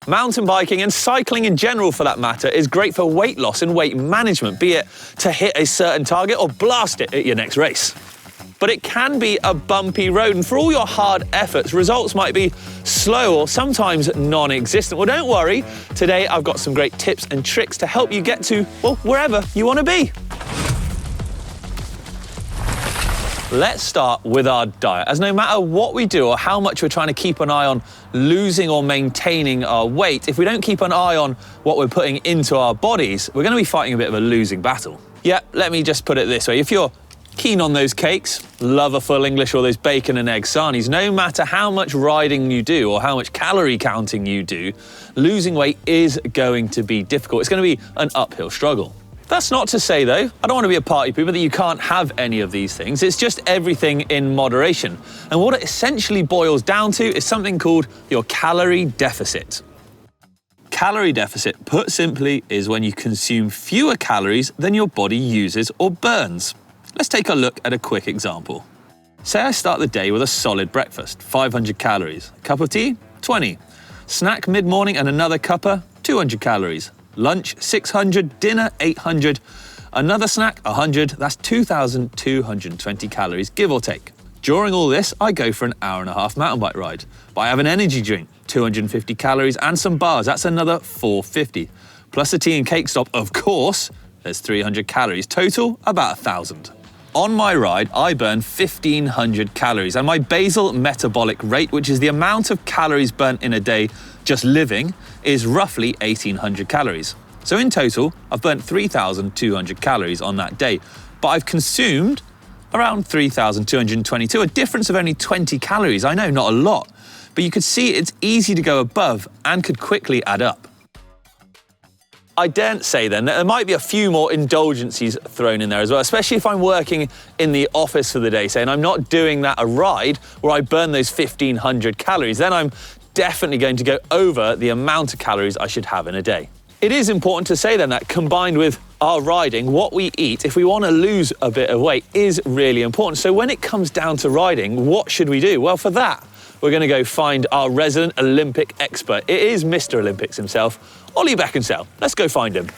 Mountain biking and cycling in general, for that matter, is great for weight loss and weight management, be it to hit a certain target or blast it at your next race. But it can be a bumpy road, and for all your hard efforts, results might be slow or sometimes non-existent. Well, don't worry. Today, I've got some great tips and tricks to help you get to, well, wherever you want to be. Let's start with our diet, as no matter what we do or how much we're trying to keep an eye on losing or maintaining our weight, if we don't keep an eye on what we're putting into our bodies, we're going to be fighting a bit of a losing battle. Yeah, let me just put it this way. If you're keen on those cakes, love a full English or those bacon and egg sarnies, no matter how much riding you do or how much calorie counting you do, losing weight is going to be difficult. It's going to be an uphill struggle. That's not to say, though, I don't want to be a party pooper, that you can't have any of these things. It's just everything in moderation. And what it essentially boils down to is something called your calorie deficit. Calorie deficit, put simply, is when you consume fewer calories than your body uses or burns. Let's take a look at a quick example. Say I start the day with a solid breakfast, 500 calories. Cup of tea, 20. Snack mid-morning and another cuppa, 200 calories. Lunch, 600, dinner, 800. Another snack, 100, that's 2,220 calories, give or take. During all this, I go for an hour-and-a-half mountain bike ride. But I have an energy drink, 250 calories, and some bars, that's another 450. Plus a tea and cake stop, of course, there's 300 calories. Total, about 1,000. On my ride, I burn 1,500 calories, and my basal metabolic rate, which is the amount of calories burnt in a day just living, is roughly 1,800 calories. So in total, I've burnt 3,200 calories on that day, but I've consumed around 3,222, a difference of only 20 calories. I know, not a lot, but you could see it's easy to go above and could quickly add up. I daren't say then that there might be a few more indulgences thrown in there as well, especially if I'm working in the office for the day, say, and I'm not doing that a ride where I burn those 1,500 calories. Then I'm definitely going to go over the amount of calories I should have in a day. It is important to say then that combined with our riding, what we eat, if we want to lose a bit of weight, is really important. So when it comes down to riding, what should we do? Well, for that, we're going to go find our resident Olympic expert. It is Mr. Olympics himself, Oli Beckingsale. Let's go find him.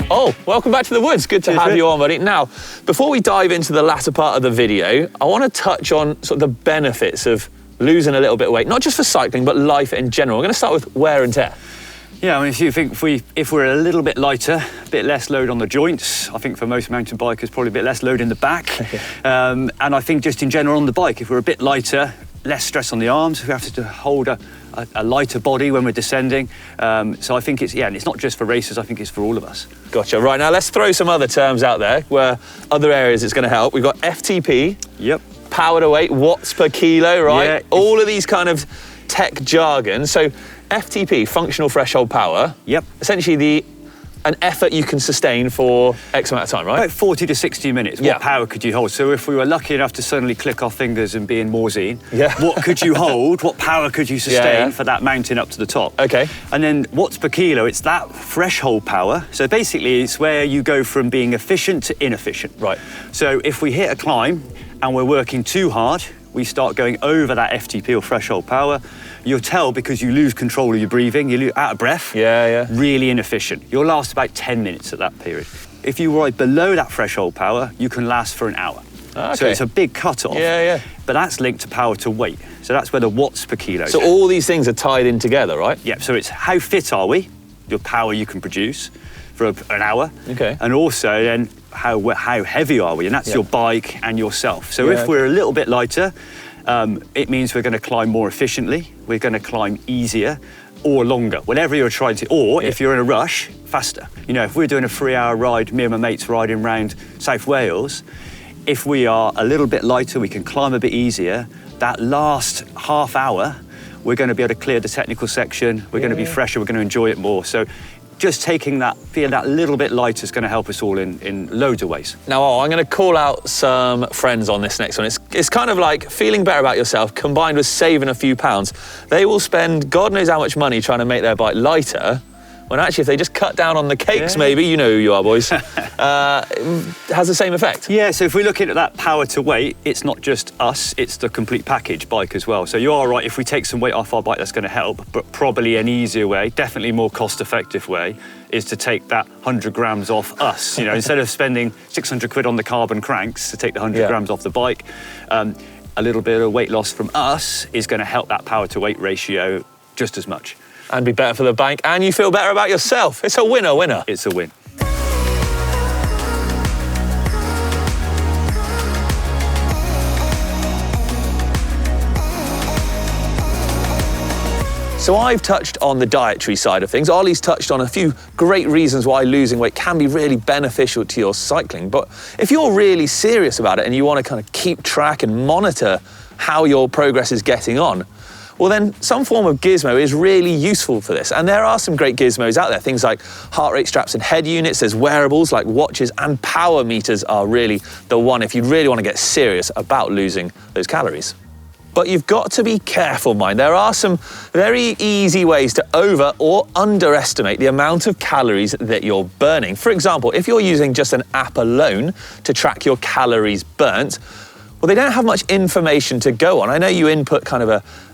Oh, welcome back to the woods. Good to have you on, buddy. Now, before we dive into the latter part of the video, I want to touch on sort of the benefits of losing a little bit of weight, not just for cycling, but life in general. We're going to start with wear and tear. Yeah, I mean, if you think if we're a little bit lighter, a bit less load on the joints, I think for most mountain bikers, probably a bit less load in the back. And I think just in general on the bike, if we're a bit lighter, less stress on the arms, we have to hold a lighter body when we're descending. So I think and it's not just for racers, I think it's for all of us. Gotcha. Right, now let's throw some other terms out there where other areas it's going to help. We've got FTP. Yep. Power to weight, watts per kilo, right? Yeah. All of these kind of tech jargon. So FTP, functional threshold power. Yep. Essentially an effort you can sustain for X amount of time, right? About 40 to 60 minutes. What power could you hold? So if we were lucky enough to suddenly click our fingers and be in Morzine, what could you hold? What power could you sustain for that mountain up to the top? Okay. And then watts per kilo, it's that threshold power. So basically it's where you go from being efficient to inefficient. Right. So if we hit a climb and we're working too hard, we start going over that FTP or threshold power. You'll tell because you lose control of your breathing, you lose out of breath. Really inefficient. You'll last about 10 minutes at that period. If you ride below that threshold power, you can last for an hour. Okay. So it's a big cut-off. But that's linked to power to weight. So that's where the watts per kilo. So all these things are tied in together, right? Yeah, so it's how fit are we, your power you can produce for an hour. Okay. And also then how heavy are we? And that's your bike and yourself. So if we're a little bit lighter, it means we're going to climb more efficiently, we're going to climb easier or longer, whatever you're trying to, or if you're in a rush, faster. You know, if we're doing a 3-hour ride, me and my mates riding around South Wales, if we are a little bit lighter, we can climb a bit easier. That last half hour, we're going to be able to clear the technical section, we're going to be fresher, we're going to enjoy it more. So just taking that, feeling that little bit lighter is going to help us all in loads of ways. Now, I'm going to call out some friends on this next one. It's kind of like feeling better about yourself combined with saving a few pounds. They will spend God knows how much money trying to make their bike lighter, when actually if they just cut down on the cakes, maybe, you know who you are, boys, it has the same effect. Yeah, so if we're looking at that power to weight, it's not just us, it's the complete package bike as well. So you are right, if we take some weight off our bike, that's going to help, but probably an easier way, definitely more cost-effective way, is to take that 100 grams off us. You know, instead of spending 600 quid on the carbon cranks to take the 100 grams off the bike, a little bit of weight loss from us is going to help that power to weight ratio just as much. And be better for the bike, and you feel better about yourself. It's a winner. It's a win. So I've touched on the dietary side of things. Ollie's touched on a few great reasons why losing weight can be really beneficial to your cycling. But if you're really serious about it and you want to kind of keep track and monitor how your progress is getting on, well then some form of gizmo is really useful for this. And there are some great gizmos out there, things like heart rate straps and head units. There's wearables like watches, and power meters are really the one if you really want to get serious about losing those calories. But you've got to be careful, mind. There are some very easy ways to over or underestimate the amount of calories that you're burning. For example, if you're using just an app alone to track your calories burnt, well, they don't have much information to go on. I know you input kind of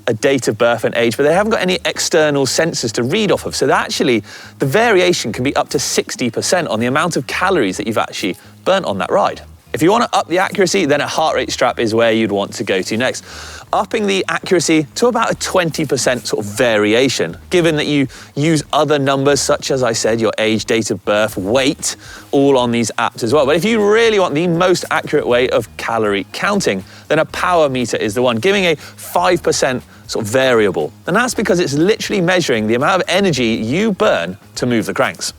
a date of birth and age, but they haven't got any external sensors to read off of. So that actually, the variation can be up to 60% on the amount of calories that you've actually burnt on that ride. If you want to up the accuracy, then a heart rate strap is where you'd want to go to next. Upping the accuracy to about a 20% sort of variation, given that you use other numbers such as I said, your age, date of birth, weight, all on these apps as well. But if you really want the most accurate way of calorie counting, then a power meter is the one, giving a 5% sort of variable. And that's because it's literally measuring the amount of energy you burn to move the cranks.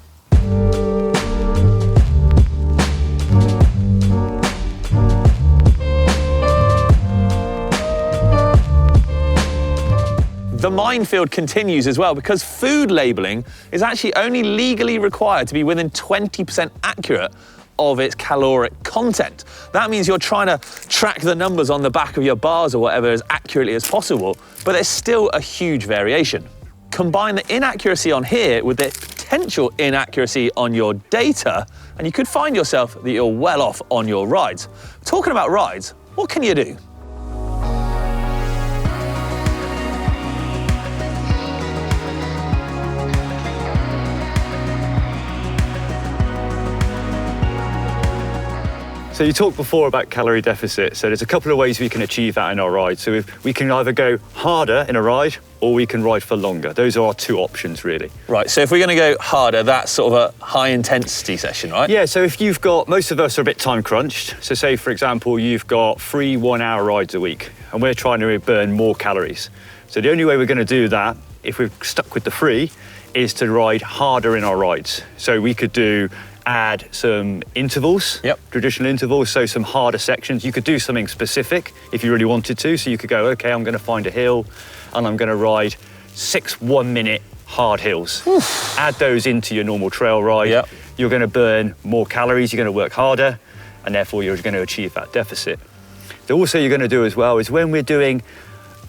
The minefield continues as well, because food labelling is actually only legally required to be within 20% accurate of its caloric content. That means you're trying to track the numbers on the back of your bars or whatever as accurately as possible, but there's still a huge variation. Combine the inaccuracy on here with the potential inaccuracy on your data, and you could find yourself that you're well off on your rides. Talking about rides, what can you do? So you talked before about calorie deficit. So there's a couple of ways we can achieve that in our ride. So we can either go harder in a ride, or we can ride for longer. Those are our two options, really. Right, so if we're gonna go harder, that's sort of a high intensity session, right? Yeah, so if you've got, most of us are a bit time crunched. So say, for example, you've got 3 1-hour rides a week, and we're trying to burn more calories. So the only way we're gonna do that, if we're stuck with the 3, is to ride harder in our rides. So we could add some intervals, traditional intervals, so some harder sections. You could do something specific if you really wanted to. So you could go, okay, I'm gonna find a hill and I'm gonna ride 6 1-minute hard hills. Oof. Add those into your normal trail ride. You're gonna burn more calories, you're gonna work harder, and therefore you're gonna achieve that deficit. Also you're gonna do as well is when we're doing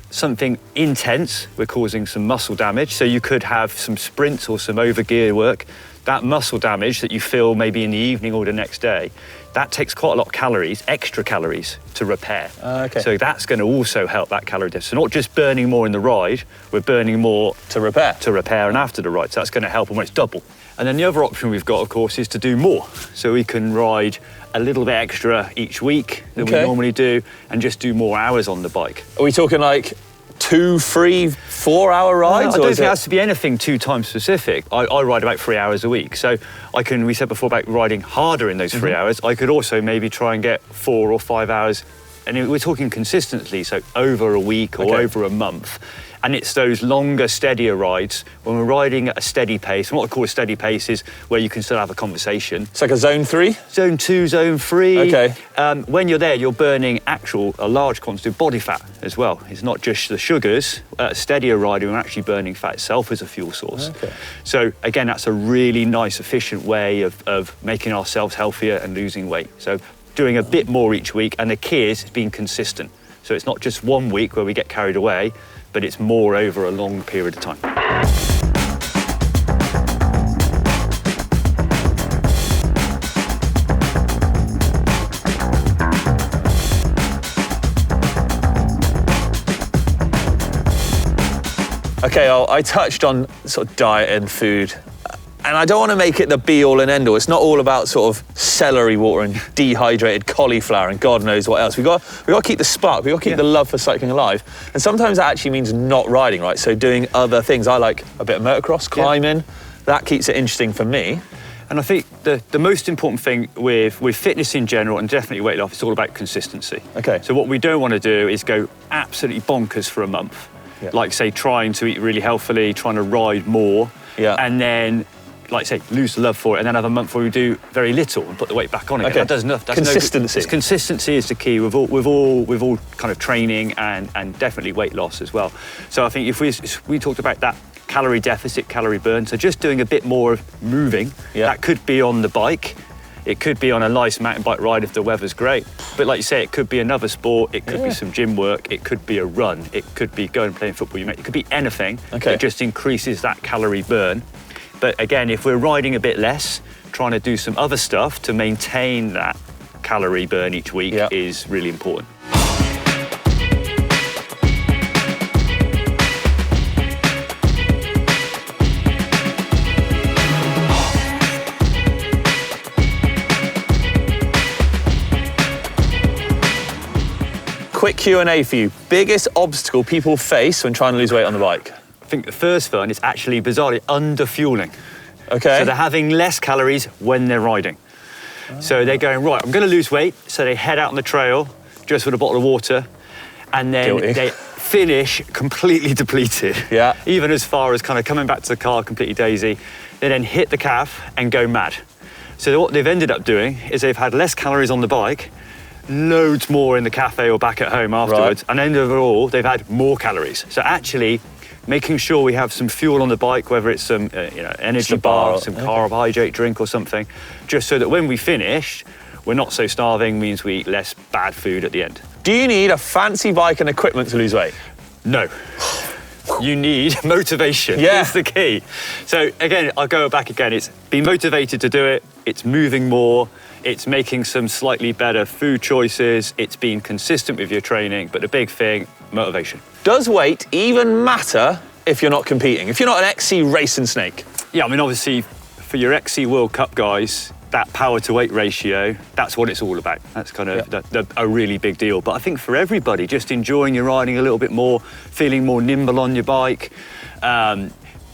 something intense, we're causing some muscle damage. So you could have some sprints or some overgear work. That muscle damage that you feel maybe in the evening or the next day, that takes quite a lot of calories, extra calories, to repair. Okay. So that's going to also help that calorie deficit. So not just burning more in the ride, we're burning more to repair. To repair and after the ride. So that's going to help when it's double. And then the other option we've got, of course, is to do more. So we can ride a little bit extra each week than we normally do, and just do more hours on the bike. Are we talking like 2, 3, 4-hour rides? I don't think it has to be anything too time specific. I ride about 3 hours a week. So we said before about riding harder in those 3 hours. I could also maybe try and get 4 or 5 hours. And we're talking consistently, so over a week or over a month. And it's those longer, steadier rides when we're riding at a steady pace. And what I call a steady pace is where you can still have a conversation. It's like a zone 3? Zone 2, zone 3. Okay. When you're there, you're burning a large quantity of body fat as well. It's not just the sugars. At a steadier ride, we're actually burning fat itself as a fuel source. Okay. So again, that's a really nice, efficient way of making ourselves healthier and losing weight. So doing a bit more each week, and the key is being consistent. So it's not just 1 week where we get carried away, but it's more over a long period of time. Okay, I touched on sort of diet and food, and I don't want to make it the be-all and end-all. It's not all about sort of celery water and dehydrated cauliflower and God knows what else. We got to keep the spark. We got to keep the love for cycling alive. And sometimes that actually means not riding, right? So doing other things. I like a bit of motocross, climbing. That keeps it interesting for me. And I think the most important thing with fitness in general, and definitely weight loss, is all about consistency. Okay. So what we don't want to do is go absolutely bonkers for a month. Yeah. Like, say, trying to eat really healthily, trying to ride more, and then, like, say, lose the love for it, and then have a month where we do very little and put the weight back on again. Okay. That does nothing. Consistency. Consistency is the key with all kind of training and definitely weight loss as well. So I think if we talked about that calorie deficit, calorie burn, so just doing a bit more of moving. That could be on the bike. It could be on a nice mountain bike ride if the weather's great. But like you say, it could be another sport, it could be some gym work, it could be a run, it could be going and playing football, it could be anything that just increases that calorie burn. But again, if we're riding a bit less, trying to do some other stuff to maintain that calorie burn each week is really important. Quick Q&A for you. Biggest obstacle people face when trying to lose weight on the bike? I think the first one is actually bizarrely under-fueling. Okay. So they're having less calories when they're riding. So they're going, right, I'm going to lose weight. So they head out on the trail just with a bottle of water, and then they finish completely depleted. Yeah. Even as far as kind of coming back to the car completely daisy. They then hit the calf and go mad. So what they've ended up doing is they've had less calories on the bike, loads more in the cafe or back at home afterwards, and then overall they've had more calories. So actually making sure we have some fuel on the bike, whether it's some energy bar, some carbohydrate drink or something, just so that when we finish, we're not so starving, means we eat less bad food at the end. Do you need a fancy bike and equipment to lose weight? No. You need motivation. That's the key. So again, I'll go back again. It's be motivated to do it. It's moving more. It's making some slightly better food choices. It's being consistent with your training. But the big thing, motivation. Does weight even matter if you're not competing? If you're not an XC racing snake? Yeah, I mean, obviously, for your XC World Cup guys, that power to weight ratio, that's what it's all about. That's kind of a really big deal. But I think for everybody, just enjoying your riding a little bit more, feeling more nimble on your bike,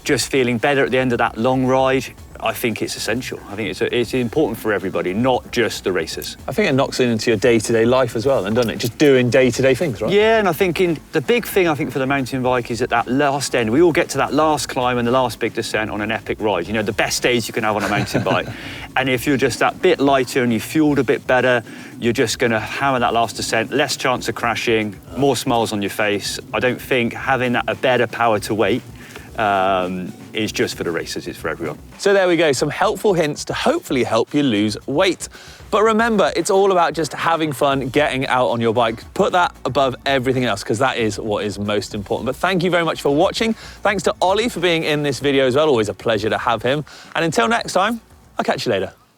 just feeling better at the end of that long ride, I think it's essential. I think it's important for everybody, not just the racers. I think it knocks into your day-to-day life as well, then, doesn't it? Just doing day-to-day things, right? Yeah, and I think the big thing I think for the mountain bike is at that last end, we all get to that last climb and the last big descent on an epic ride. You know, the best days you can have on a mountain bike. And if you're just that bit lighter and you fueled a bit better, you're just going to hammer that last descent, less chance of crashing, more smiles on your face. I don't think having a better power to weight is just for the racers, it's for everyone. So there we go, some helpful hints to hopefully help you lose weight. But remember, it's all about just having fun, getting out on your bike. Put that above everything else, because that is what is most important. But thank you very much for watching. Thanks to Oli for being in this video as well. Always a pleasure to have him. And until next time, I'll catch you later.